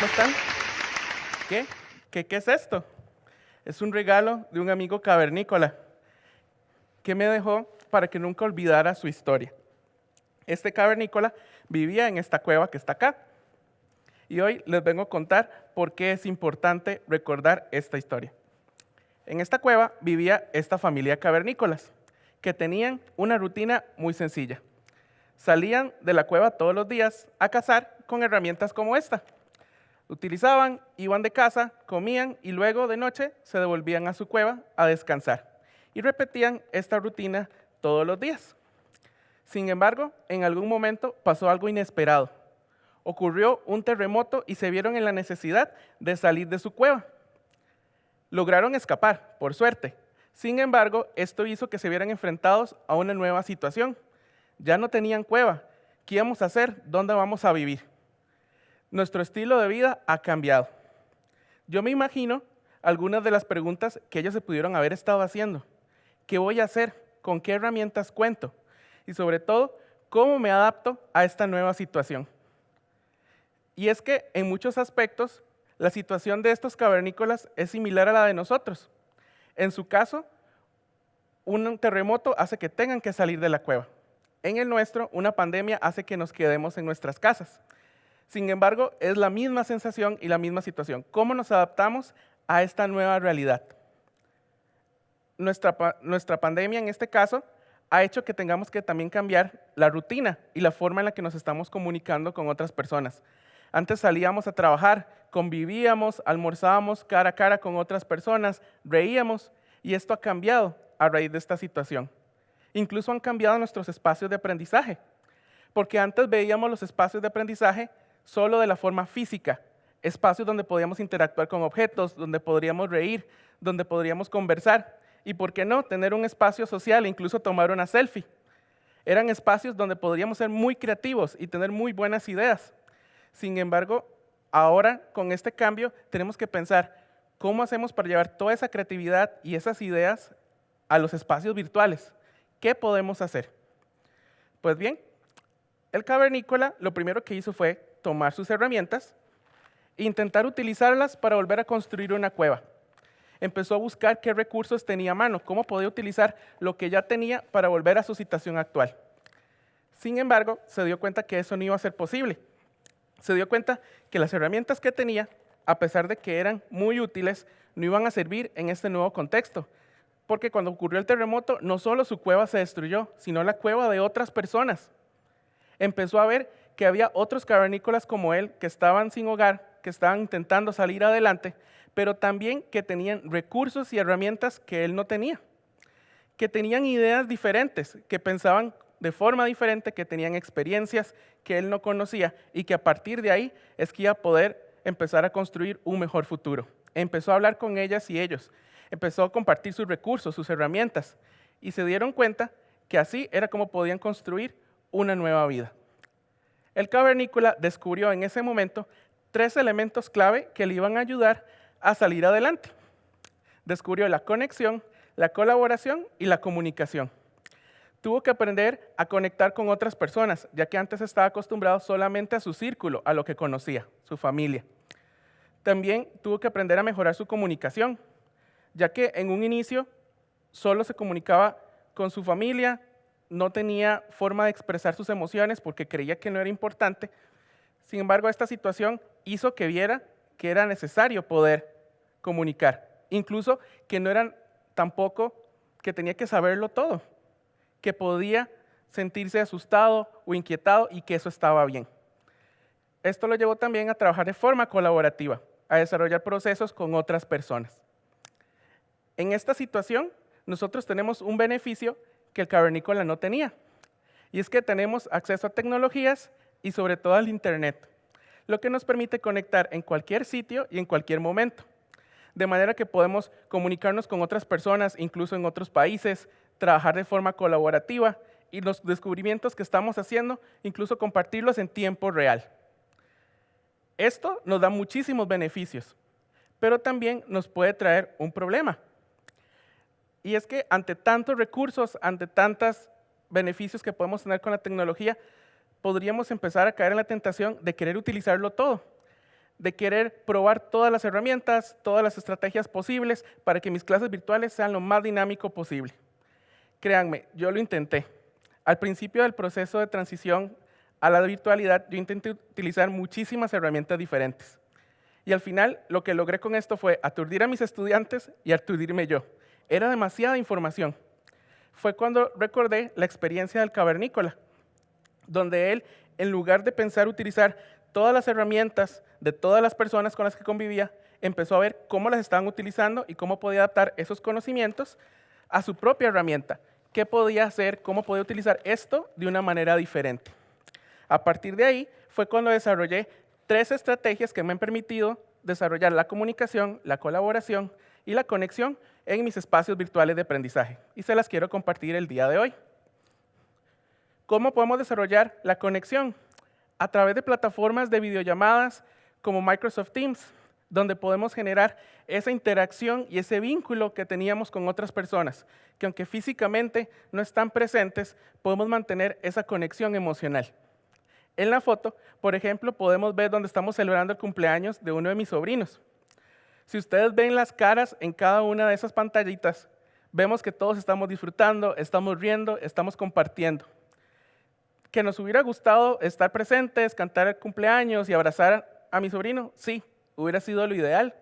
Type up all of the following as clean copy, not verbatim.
¿cómo están? ¿Qué? ¿Qué es esto? Es un regalo de un amigo cavernícola que me dejó para que nunca olvidara su historia. Este cavernícola vivía en esta cueva que está acá. Y hoy les vengo a contar por qué es importante recordar esta historia. En esta cueva vivía esta familia de cavernícolas, que tenían una rutina muy sencilla. Salían de la cueva todos los días a cazar con herramientas como esta. Utilizaban, iban de casa, comían y luego de noche se devolvían a su cueva a descansar. Y repetían esta rutina todos los días. Sin embargo, en algún momento pasó algo inesperado. Ocurrió un terremoto y se vieron en la necesidad de salir de su cueva. Lograron escapar, por suerte. Sin embargo, esto hizo que se vieran enfrentados a una nueva situación. Ya no tenían cueva. ¿Qué íbamos a hacer? ¿Dónde vamos a vivir? Nuestro estilo de vida ha cambiado. Yo me imagino algunas de las preguntas que ellos se pudieron haber estado haciendo. ¿Qué voy a hacer? ¿Con qué herramientas cuento? Y sobre todo, ¿cómo me adapto a esta nueva situación? Y es que en muchos aspectos, la situación de estos cavernícolas es similar a la de nosotros. En su caso, un terremoto hace que tengan que salir de la cueva. En el nuestro, una pandemia hace que nos quedemos en nuestras casas. Sin embargo, es la misma sensación y la misma situación. ¿Cómo nos adaptamos a esta nueva realidad? Nuestra pandemia, en este caso, ha hecho que tengamos que también cambiar la rutina y la forma en la que nos estamos comunicando con otras personas. Antes salíamos a trabajar, convivíamos, almorzábamos cara a cara con otras personas, reíamos, y esto ha cambiado a raíz de esta situación. Incluso han cambiado nuestros espacios de aprendizaje, porque antes veíamos los espacios de aprendizaje solo de la forma física, espacios donde podíamos interactuar con objetos, donde podríamos reír, donde podríamos conversar, y por qué no, tener un espacio social e incluso tomar una selfie. Eran espacios donde podríamos ser muy creativos y tener muy buenas ideas. Sin embargo, ahora con este cambio tenemos que pensar cómo hacemos para llevar toda esa creatividad y esas ideas a los espacios virtuales. ¿Qué podemos hacer? Pues bien, el cavernícola lo primero que hizo fue tomar sus herramientas e intentar utilizarlas para volver a construir una cueva. Empezó a buscar qué recursos tenía a mano, cómo podía utilizar lo que ya tenía para volver a su situación actual. Sin embargo, se dio cuenta que eso no iba a ser posible. Se dio cuenta que las herramientas que tenía, a pesar de que eran muy útiles, no iban a servir en este nuevo contexto. Porque cuando ocurrió el terremoto, no solo su cueva se destruyó, sino la cueva de otras personas. Empezó a ver que había otros cavernícolas como él que estaban sin hogar, que estaban intentando salir adelante, pero también que tenían recursos y herramientas que él no tenía, que tenían ideas diferentes, que pensaban de forma diferente, que tenían experiencias que él no conocía y que a partir de ahí es que iba a poder empezar a construir un mejor futuro. Empezó a hablar con ellas y ellos, empezó a compartir sus recursos, sus herramientas y se dieron cuenta que así era como podían construir una nueva vida. El cavernícola descubrió en ese momento 3 elementos clave que le iban a ayudar a salir adelante. Descubrió la conexión, la colaboración y la comunicación. Tuvo que aprender a conectar con otras personas, ya que antes estaba acostumbrado solamente a su círculo, a lo que conocía, su familia. También tuvo que aprender a mejorar su comunicación, ya que en un inicio solo se comunicaba con su familia, no tenía forma de expresar sus emociones porque creía que no era importante. Sin embargo, esta situación hizo que viera que era necesario poder comunicar, incluso que no eran tampoco que tenía que saberlo todo, que podía sentirse asustado o inquietado y que eso estaba bien. Esto lo llevó también a trabajar de forma colaborativa, a desarrollar procesos con otras personas. En esta situación, nosotros tenemos un beneficio que el cavernícola no tenía, y es que tenemos acceso a tecnologías y sobre todo al Internet, lo que nos permite conectar en cualquier sitio y en cualquier momento, de manera que podemos comunicarnos con otras personas, incluso en otros países, trabajar de forma colaborativa y los descubrimientos que estamos haciendo, incluso compartirlos en tiempo real. Esto nos da muchísimos beneficios, pero también nos puede traer un problema. Y es que ante tantos recursos, ante tantos beneficios que podemos tener con la tecnología, podríamos empezar a caer en la tentación de querer utilizarlo todo, de querer probar todas las herramientas, todas las estrategias posibles para que mis clases virtuales sean lo más dinámico posible. Créanme, yo lo intenté. Al principio del proceso de transición a la virtualidad, yo intenté utilizar muchísimas herramientas diferentes. Y al final, lo que logré con esto fue aturdir a mis estudiantes y aturdirme yo. Era demasiada información. Fue cuando recordé la experiencia del cavernícola, donde él, en lugar de pensar utilizar todas las herramientas de todas las personas con las que convivía, empezó a ver cómo las estaban utilizando y cómo podía adaptar esos conocimientos a su propia herramienta. ¿Qué podía hacer? ¿Cómo podía utilizar esto de una manera diferente? A partir de ahí fue cuando desarrollé 3 estrategias que me han permitido desarrollar la comunicación, la colaboración y la conexión en mis espacios virtuales de aprendizaje. Y se las quiero compartir el día de hoy. ¿Cómo podemos desarrollar la conexión? A través de plataformas de videollamadas como Microsoft Teams, donde podemos generar esa interacción y ese vínculo que teníamos con otras personas, que aunque físicamente no están presentes, podemos mantener esa conexión emocional. En la foto, por ejemplo, podemos ver donde estamos celebrando el cumpleaños de uno de mis sobrinos. Si ustedes ven las caras en cada una de esas pantallitas, vemos que todos estamos disfrutando, estamos riendo, estamos compartiendo. ¿Que nos hubiera gustado estar presentes, cantar el cumpleaños y abrazar a mi sobrino? Sí, hubiera sido lo ideal.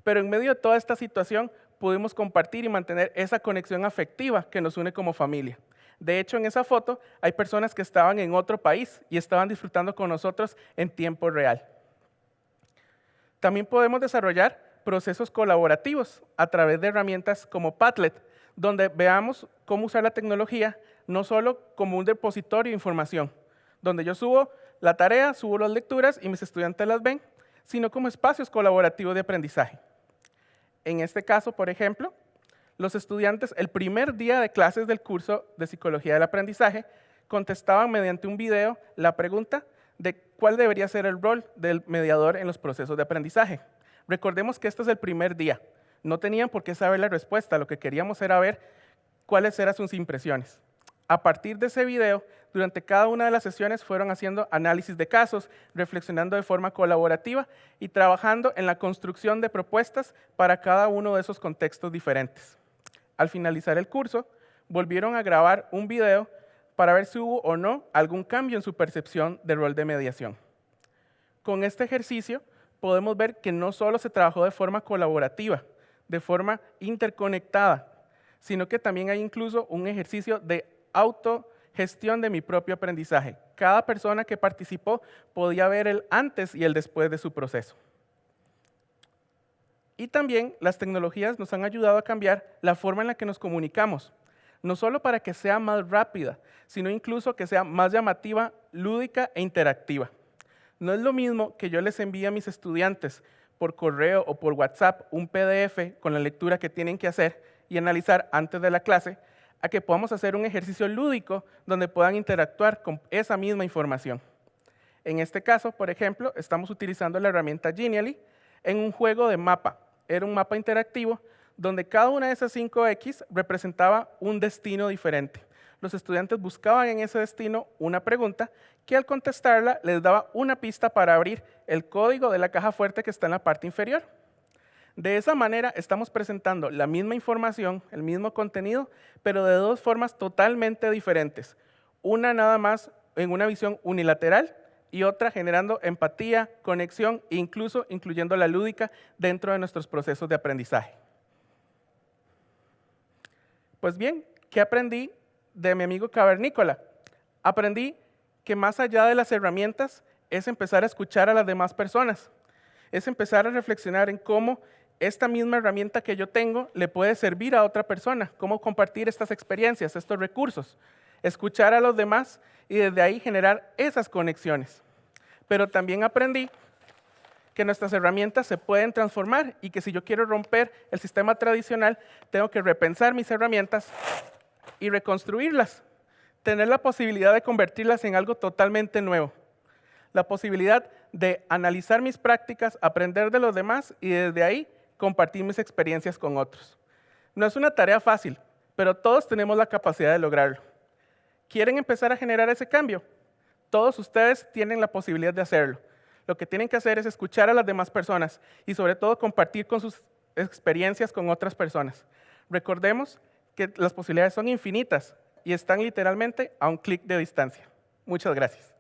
Pero en medio de toda esta situación, pudimos compartir y mantener esa conexión afectiva que nos une como familia. De hecho, en esa foto hay personas que estaban en otro país y estaban disfrutando con nosotros en tiempo real. También podemos desarrollar procesos colaborativos a través de herramientas como Padlet, donde veamos cómo usar la tecnología no solo como un depositorio de información, donde yo subo la tarea, subo las lecturas y mis estudiantes las ven, sino como espacios colaborativos de aprendizaje. En este caso, por ejemplo, los estudiantes el primer día de clases del curso de Psicología del Aprendizaje contestaban mediante un video la pregunta de cuál debería ser el rol del mediador en los procesos de aprendizaje. Recordemos que este es el primer día. No tenían por qué saber la respuesta, lo que queríamos era ver cuáles eran sus impresiones. A partir de ese video, durante cada una de las sesiones fueron haciendo análisis de casos, reflexionando de forma colaborativa y trabajando en la construcción de propuestas para cada uno de esos contextos diferentes. Al finalizar el curso, volvieron a grabar un video para ver si hubo o no algún cambio en su percepción del rol de mediación. Con este ejercicio podemos ver que no solo se trabajó de forma colaborativa, de forma interconectada, sino que también hay incluso un ejercicio de autogestión de mi propio aprendizaje. Cada persona que participó podía ver el antes y el después de su proceso. Y también las tecnologías nos han ayudado a cambiar la forma en la que nos comunicamos, no solo para que sea más rápida, sino incluso que sea más llamativa, lúdica e interactiva. No es lo mismo que yo les envíe a mis estudiantes por correo o por WhatsApp un PDF con la lectura que tienen que hacer y analizar antes de la clase, a que podamos hacer un ejercicio lúdico donde puedan interactuar con esa misma información. En este caso, por ejemplo, estamos utilizando la herramienta Genially en un juego de mapa. Era un mapa interactivo donde cada una de esas 5X representaba un destino diferente. Los estudiantes buscaban en ese destino una pregunta que al contestarla les daba una pista para abrir el código de la caja fuerte que está en la parte inferior. De esa manera estamos presentando la misma información, el mismo contenido, pero de 2 formas totalmente diferentes. Una nada más en una visión unilateral y otra generando empatía, conexión e incluso incluyendo la lúdica dentro de nuestros procesos de aprendizaje. Pues bien, ¿qué aprendí de mi amigo cavernícola? Aprendí que más allá de las herramientas es empezar a escuchar a las demás personas. Es empezar a reflexionar en cómo esta misma herramienta que yo tengo le puede servir a otra persona, cómo compartir estas experiencias, estos recursos, escuchar a los demás y desde ahí generar esas conexiones. Pero también aprendí que nuestras herramientas se pueden transformar y que si yo quiero romper el sistema tradicional, tengo que repensar mis herramientas y reconstruirlas, tener la posibilidad de convertirlas en algo totalmente nuevo, la posibilidad de analizar mis prácticas, aprender de los demás y desde ahí compartir mis experiencias con otros. No es una tarea fácil, pero todos tenemos la capacidad de lograrlo. ¿Quieren empezar a generar ese cambio? Todos ustedes tienen la posibilidad de hacerlo. Lo que tienen que hacer es escuchar a las demás personas y sobre todo compartir con sus experiencias con otras personas. Recordemos que las posibilidades son infinitas y están literalmente a un clic de distancia. Muchas gracias.